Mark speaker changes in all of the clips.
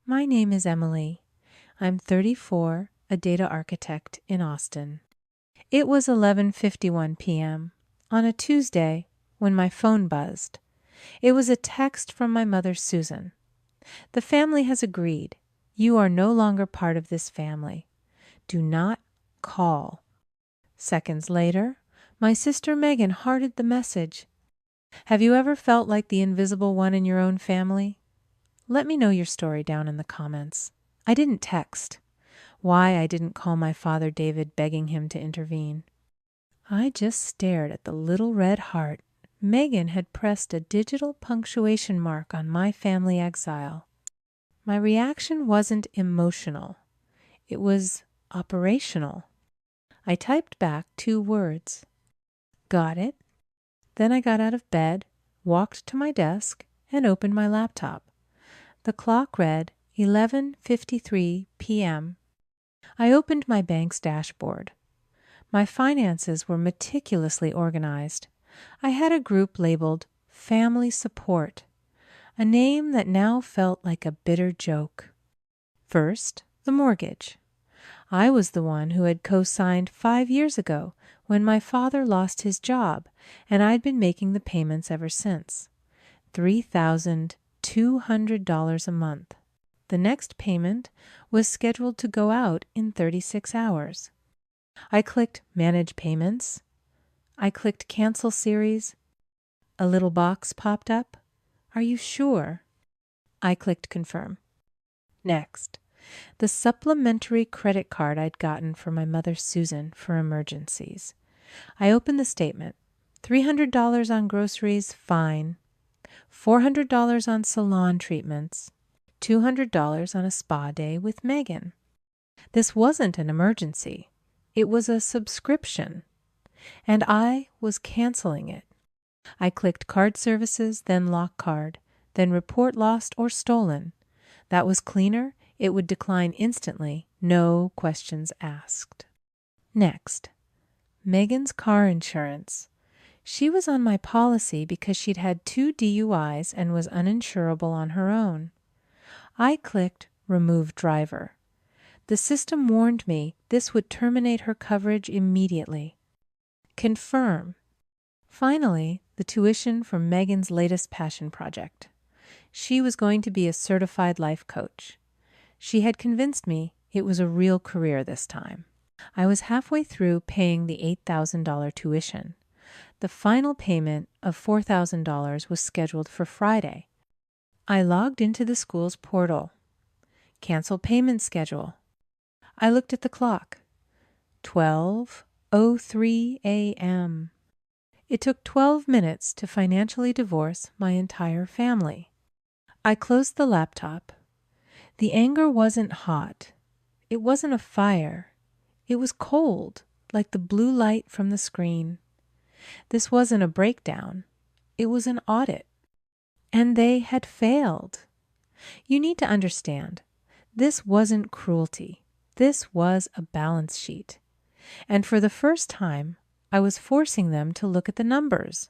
Speaker 1: My name is Emily. I'm 34, a data architect in Austin. It was 11:51 p.m. on a Tuesday when my phone buzzed. It was a text from my mother, Susan. The family has agreed. You are no longer part of this family. Do not call. Seconds later, my sister Megan hearted the message. Have you ever felt like the invisible one in your own family? Let me know your story down in the comments. I didn't text. Why I didn't call my father David begging him to intervene. I just stared at the little red heart. Megan had pressed a digital punctuation mark on my family exile. My reaction wasn't emotional. It was operational. I typed back 2 words. Got it. Then I got out of bed, walked to my desk, and opened my laptop. The clock read 11:53 p.m. I opened my bank's dashboard. My finances were meticulously organized. I had a group labeled Family Support, a name that now felt like a bitter joke. First, the mortgage. I was the one who had co-signed 5 years ago when my father lost his job, and I'd been making the payments ever since. $3,200 a month. The next payment was scheduled to go out in 36 hours. I clicked Manage Payments. I clicked Cancel Series. A little box popped up. Are you sure? I clicked Confirm. Next, the supplementary credit card I'd gotten for my mother Susan for emergencies. I opened the statement. $300 on groceries, fine. $400 on salon treatments. $200 on a spa day with Megan. This wasn't an emergency. It was a subscription, and I was canceling it. I clicked Card Services, then Lock Card, then Report Lost or Stolen. That was cleaner. It would decline instantly, no questions asked. Next, Megan's car insurance. She was on my policy because she'd had 2 DUIs and was uninsurable on her own. I clicked Remove Driver. The system warned me this would terminate her coverage immediately. Confirm. Finally, the tuition for Megan's latest passion project. She was going to be a certified life coach. She had convinced me it was a real career this time. I was halfway through paying the $8,000 tuition. The final payment of $4,000 was scheduled for Friday. I logged into the school's portal. Cancel payment schedule. I looked at the clock. 12:03 a.m. It took 12 minutes to financially divorce my entire family. I closed the laptop. The anger wasn't hot. It wasn't a fire. It was cold, like the blue light from the screen. This wasn't a breakdown. It was an audit. And they had failed. You need to understand, this wasn't cruelty. This was a balance sheet. And for the first time, I was forcing them to look at the numbers.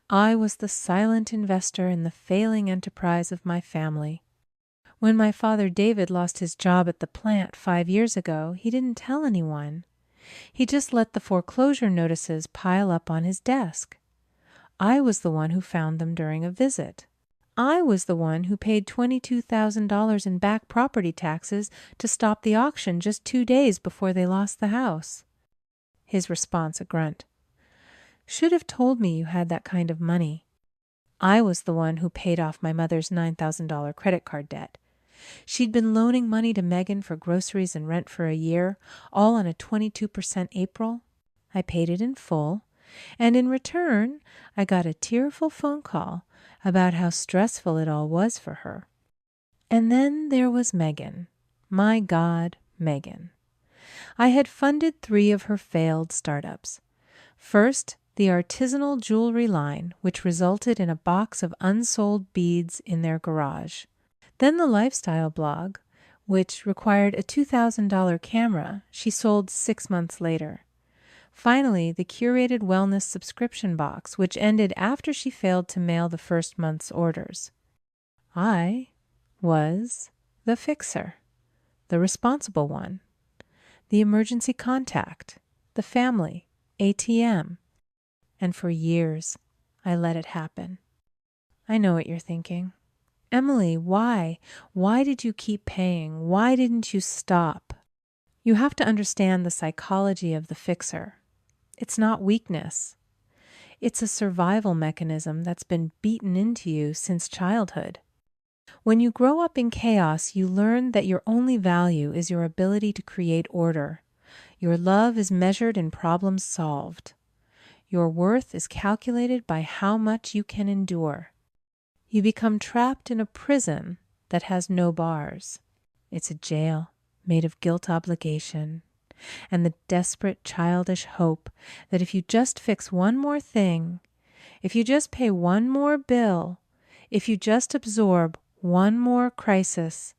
Speaker 1: I was the silent investor in the failing enterprise of my family. When my father David lost his job at the plant 5 years ago, he didn't tell anyone. He just let the foreclosure notices pile up on his desk. I was the one who found them during a visit. I was the one who paid $22,000 in back property taxes to stop the auction just 2 days before they lost the house. His response a grunt. Should have told me you had that kind of money. I was the one who paid off my mother's $9,000 credit card debt. She'd been loaning money to Megan for groceries and rent for a year, all on a 22% April. I paid it in full, and in return, I got a tearful phone call about how stressful it all was for her. And then there was Megan. My God, Megan. I had funded 3 of her failed startups. First, the artisanal jewelry line, which resulted in a box of unsold beads in their garage. Then the lifestyle blog, which required a $2,000 camera she sold 6 months later. Finally, the curated wellness subscription box, which ended after she failed to mail the first month's orders. I was the fixer, the responsible one, the emergency contact, the family, ATM. And for years, I let it happen. I know what you're thinking. Emily, why? Why did you keep paying? Why didn't you stop? You have to understand the psychology of the fixer. It's not weakness. It's a survival mechanism that's been beaten into you since childhood. When you grow up in chaos, you learn that your only value is your ability to create order. Your love is measured in problems solved. Your worth is calculated by how much you can endure. You become trapped in a prison that has no bars. It's a jail made of guilt obligation and the desperate childish hope that if you just fix one more thing, if you just pay one more bill, if you just absorb one more crisis,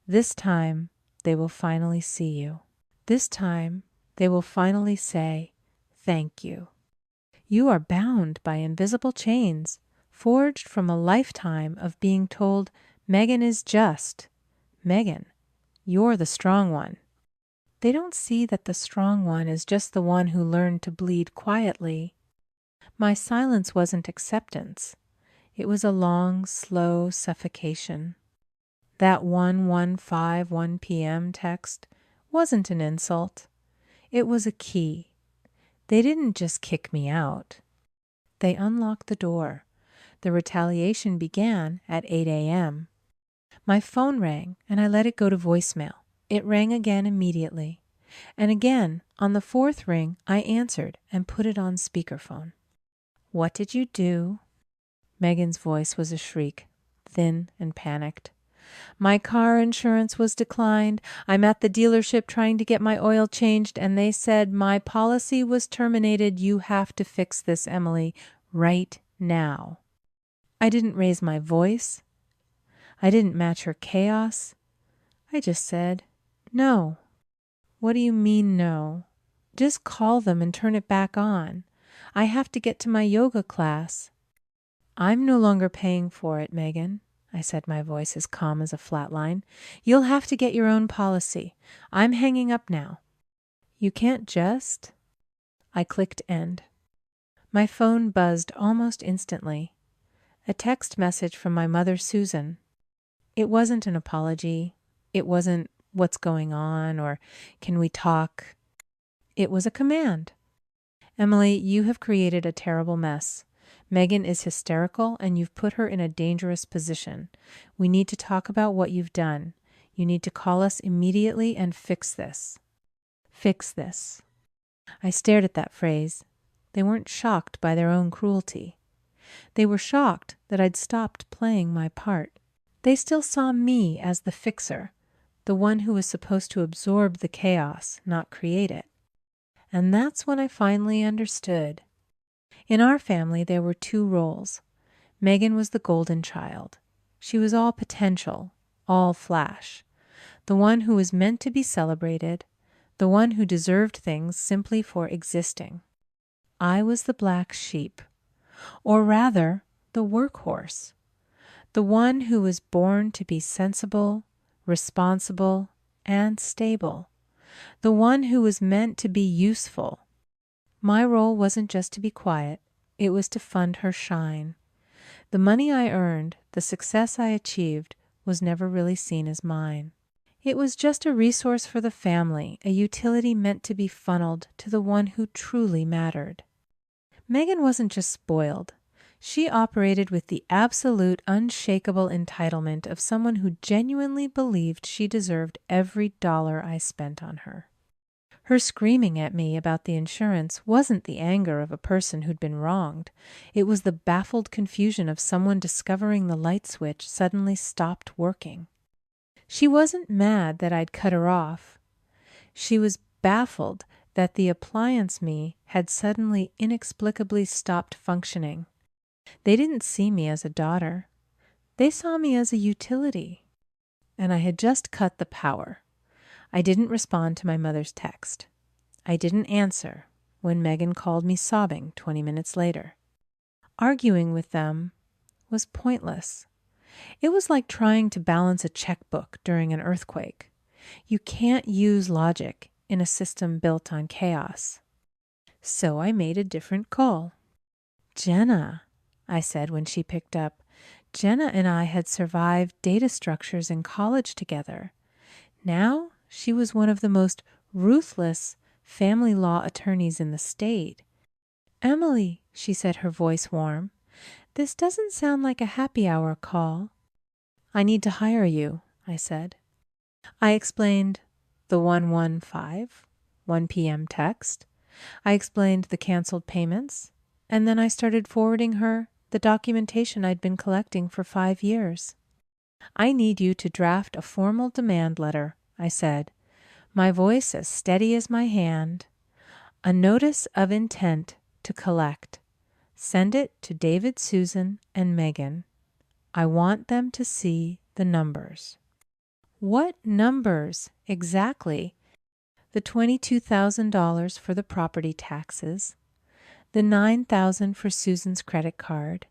Speaker 1: this time they will finally see you. This time they will finally say, thank you. You are bound by invisible chains, forged from a lifetime of being told, Megan is just. Megan, you're the strong one. They don't see that the strong one is just the one who learned to bleed quietly. My silence wasn't acceptance. It was a long, slow suffocation. That 1151 p.m. text wasn't an insult. It was a key. They didn't just kick me out. They unlocked the door. The retaliation began at 8 a.m. My phone rang, and I let it go to voicemail. It rang again immediately. And again, on the fourth ring, I answered and put it on speakerphone. What did you do? Megan's voice was a shriek, thin and panicked. My car insurance was declined. I'm at the dealership trying to get my oil changed, and they said my policy was terminated. You have to fix this, Emily, right now. I didn't raise my voice. I didn't match her chaos. I just said, no. What do you mean, no? Just call them and turn it back on. I have to get to my yoga class. I'm no longer paying for it, Megan. I said, my voice as calm as a flat line. You'll have to get your own policy. I'm hanging up now. You can't just? I clicked end. My phone buzzed almost instantly. A text message from my mother, Susan. It wasn't an apology. It wasn't what's going on or can we talk. It was a command. Emily, you have created a terrible mess. Megan is hysterical and you've put her in a dangerous position. We need to talk about what you've done. You need to call us immediately and fix this. Fix this. I stared at that phrase. They weren't shocked by their own cruelty. They were shocked that I'd stopped playing my part. They still saw me as the fixer, the one who was supposed to absorb the chaos, not create it. And that's when I finally understood. In our family, there were two roles. Megan was the golden child. She was all potential, all flash. The one who was meant to be celebrated, the one who deserved things simply for existing. I was the black sheep, or rather, the workhorse. The one who was born to be sensible, responsible, and stable. The one who was meant to be useful. My role wasn't just to be quiet, it was to fund her shine. The money I earned, the success I achieved, was never really seen as mine. It was just a resource for the family, a utility meant to be funneled to the one who truly mattered. Megan wasn't just spoiled. She operated with the absolute, unshakable entitlement of someone who genuinely believed she deserved every dollar I spent on her. Her screaming at me about the insurance wasn't the anger of a person who'd been wronged. It was the baffled confusion of someone discovering the light switch suddenly stopped working. She wasn't mad that I'd cut her off. She was baffled that the appliance me had suddenly inexplicably stopped functioning. They didn't see me as a daughter. They saw me as a utility. And I had just cut the power. I didn't respond to my mother's text. I didn't answer when Megan called me sobbing 20 minutes later. Arguing with them was pointless. It was like trying to balance a checkbook during an earthquake. You can't use logic in a system built on chaos. So I made a different call. Jenna, I said when she picked up. Jenna and I had survived data structures in college together. Now she was one of the most ruthless family law attorneys in the state. Emily, she said, her voice warm, this doesn't sound like a happy hour call. I need to hire you, I said. I explained the 115, 1 p.m. text. I explained the canceled payments, and then I started forwarding her the documentation I'd been collecting for 5 years. I need you to draft a formal demand letter, I said, my voice as steady as my hand. A notice of intent to collect. Send it to David, Susan, and Megan. I want them to see the numbers. What numbers exactly? The $22,000 for the property taxes, the $9,000 for Susan's credit card,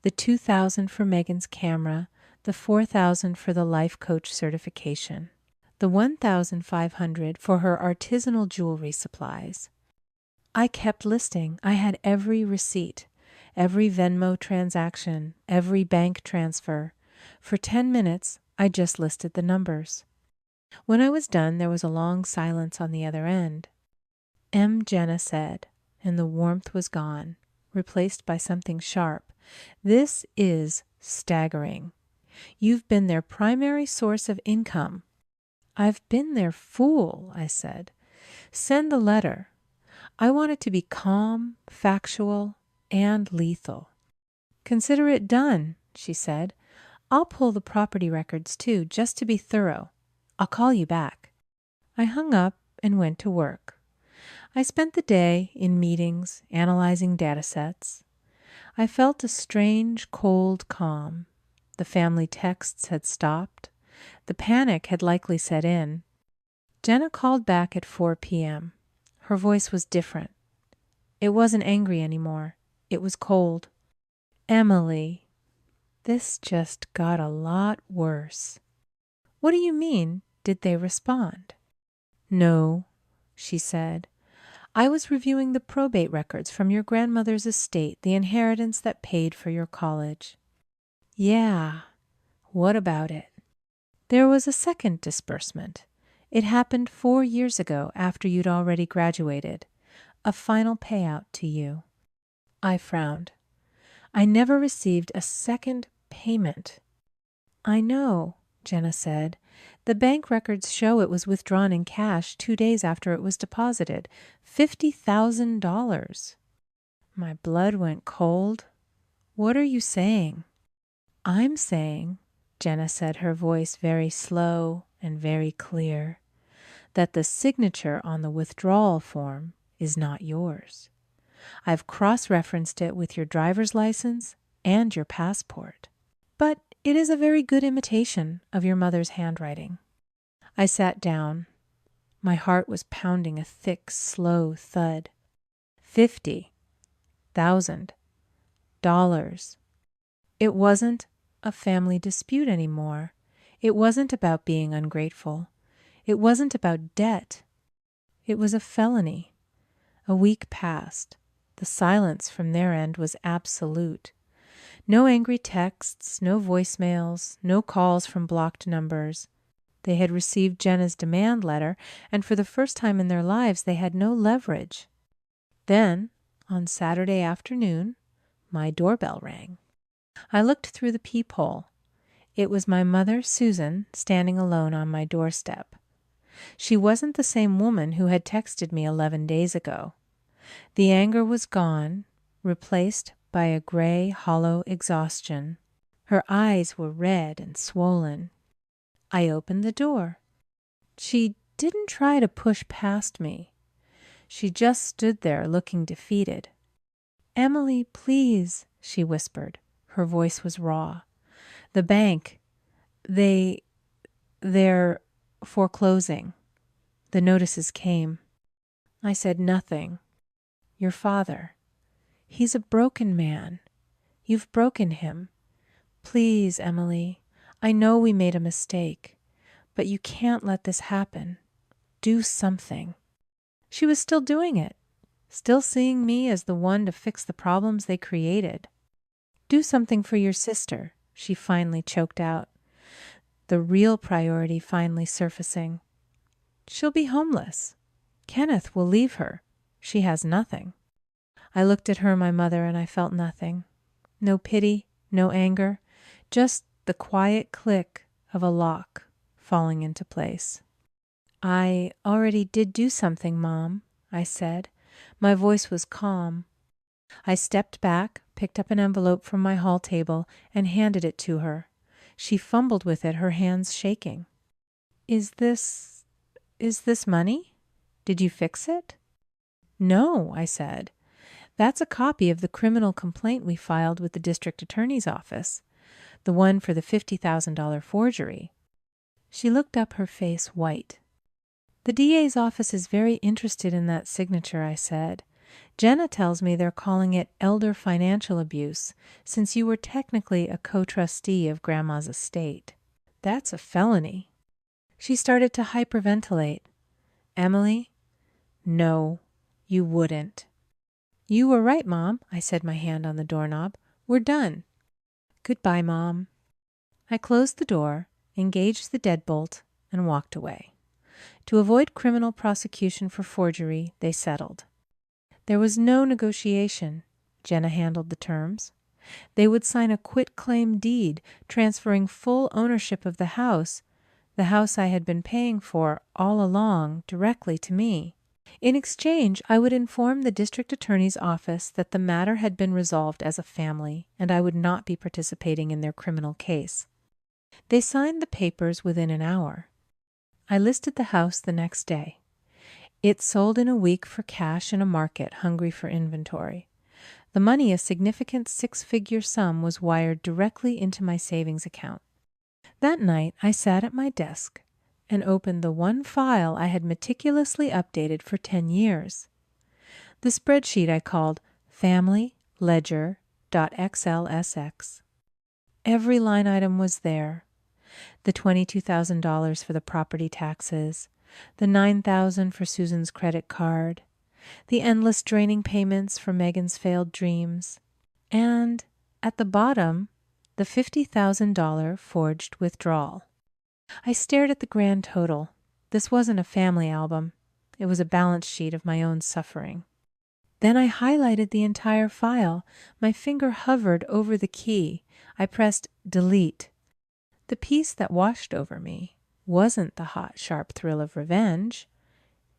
Speaker 1: the $2,000 for Megan's camera, the $4,000 for the life coach certification, the $1,500 for her artisanal jewelry supplies. I kept listing. I had every receipt, every Venmo transaction, every bank transfer. For 10 minutes, I just listed the numbers. When I was done, there was a long silence on the other end. Jenna said, and the warmth was gone, replaced by something sharp. This is staggering. You've been their primary source of income. I've been their fool, I said. Send the letter. I want it to be calm, factual, and lethal. Consider it done, she said. I'll pull the property records too, just to be thorough. I'll call you back. I hung up and went to work. I spent the day in meetings, analyzing data sets. I felt a strange, cold calm. The family texts had stopped. The panic had likely set in. Jenna called back at 4 p.m. Her voice was different. It wasn't angry anymore. It was cold. Emily, this just got a lot worse. What do you mean? Did they respond? No, she said. I was reviewing the probate records from your grandmother's estate, the inheritance that paid for your college. Yeah, what about it? There was a second disbursement. It happened 4 years ago after you'd already graduated. A final payout to you. I frowned. I never received a second payment. I know, Jenna said. The bank records show it was withdrawn in cash 2 days after it was deposited. $50,000. My blood went cold. What are you saying? I'm saying, Jenna said, her voice very slow and very clear, that the signature on the withdrawal form is not yours. I've cross-referenced it with your driver's license and your passport. But it is a very good imitation of your mother's handwriting. I sat down. My heart was pounding a thick, slow thud. $50,000. It wasn't a family dispute anymore. It wasn't about being ungrateful. It wasn't about debt. It was a felony. A week passed. The silence from their end was absolute. No angry texts, no voicemails, no calls from blocked numbers. They had received Jenna's demand letter, and for the first time in their lives, they had no leverage. Then, on Saturday afternoon, my doorbell rang. I looked through the peephole. It was my mother, Susan, standing alone on my doorstep. She wasn't the same woman who had texted me 11 days ago. The anger was gone, replaced by a gray, hollow exhaustion. Her eyes were red and swollen. I opened the door. She didn't try to push past me. She just stood there looking defeated. Emily, please, she whispered. Her voice was raw. The bank, they're foreclosing. The notices came. I said nothing. Your father, he's a broken man. You've broken him. Please, Emily, I know we made a mistake, but you can't let this happen. Do something. She was still doing it, still seeing me as the one to fix the problems they created. Do something for your sister, she finally choked out, the real priority finally surfacing. She'll be homeless. Kenneth will leave her. She has nothing. I looked at her, my mother, and I felt nothing. No pity, no anger, just the quiet click of a lock falling into place. I already did do something, Mom, I said. My voice was calm. I stepped back, picked up an envelope from my hall table, and handed it to her. She fumbled with it, her hands shaking. Is this money? Did you fix it? No, I said. That's a copy of the criminal complaint we filed with the district attorney's office, the one for the $50,000 forgery. She looked up, her face white. The DA's office is very interested in that signature, I said. Jenna tells me they're calling it elder financial abuse, since you were technically a co-trustee of Grandma's estate. That's a felony. She started to hyperventilate. Emily? No, you wouldn't. You were right, Mom, I said, my hand on the doorknob. We're done. Goodbye, Mom. I closed the door, engaged the deadbolt, and walked away. To avoid criminal prosecution for forgery, they settled. There was no negotiation. Jenna handled the terms. They would sign a quitclaim deed transferring full ownership of the house I had been paying for all along, directly to me. In exchange, I would inform the district attorney's office that the matter had been resolved as a family, and I would not be participating in their criminal case. They signed the papers within an hour. I listed the house the next day. It sold in a week for cash in a market hungry for inventory. The money, a significant six-figure sum, was wired directly into my savings account. That night, I sat at my desk and opened the one file I had meticulously updated for 10 years. The spreadsheet I called Family Ledger.xlsx. Every line item was there. The $22,000 for the property taxes, the $9,000 for Susan's credit card, the endless draining payments for Megan's failed dreams, and, at the bottom, the $50,000 forged withdrawal. I stared at the grand total. This wasn't a family album. It was a balance sheet of my own suffering. Then I highlighted the entire file. My finger hovered over the key. I pressed delete. The peace that washed over me wasn't the hot, sharp thrill of revenge.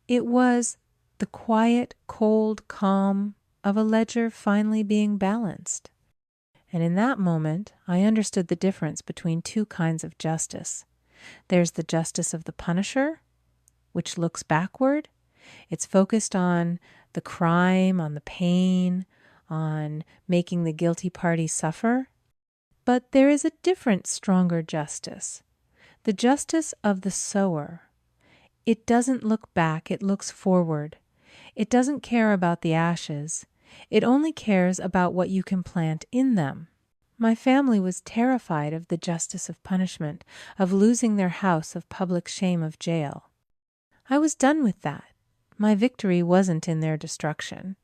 Speaker 1: It was the quiet, cold calm of a ledger finally being balanced. And in that moment, I understood the difference between two kinds of justice. There's the justice of the punisher, which looks backward. It's focused on the crime, on the pain, on making the guilty party suffer. But there is a different, stronger justice, the justice of the sower. It doesn't look back, it looks forward. It doesn't care about the ashes. It only cares about what you can plant in them. My family was terrified of the justice of punishment, of losing their house, of public shame, of jail. I was done with that. My victory wasn't in their destruction.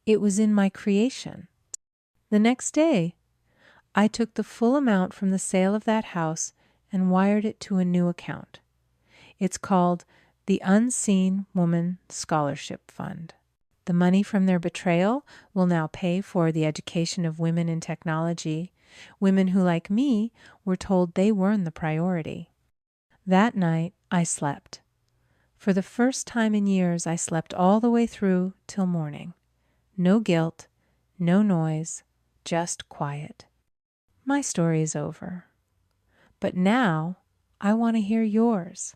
Speaker 1: It was in my creation. The next day, I took the full amount from the sale of that house and wired it to a new account. It's called the Unseen Woman Scholarship Fund. The money from their betrayal will now pay for the education of women in technology, women who, like me, were told they weren't the priority. That night, I slept. For the first time in years, I slept all the way through till morning. No guilt, no noise, just quiet. My story is over. But now, I want to hear yours.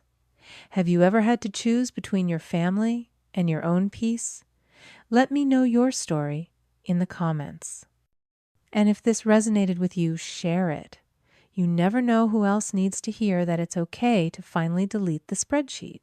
Speaker 1: Have you ever had to choose between your family and your own peace? Let me know your story in the comments. And if this resonated with you, share it. You never know who else needs to hear that it's okay to finally delete the spreadsheet.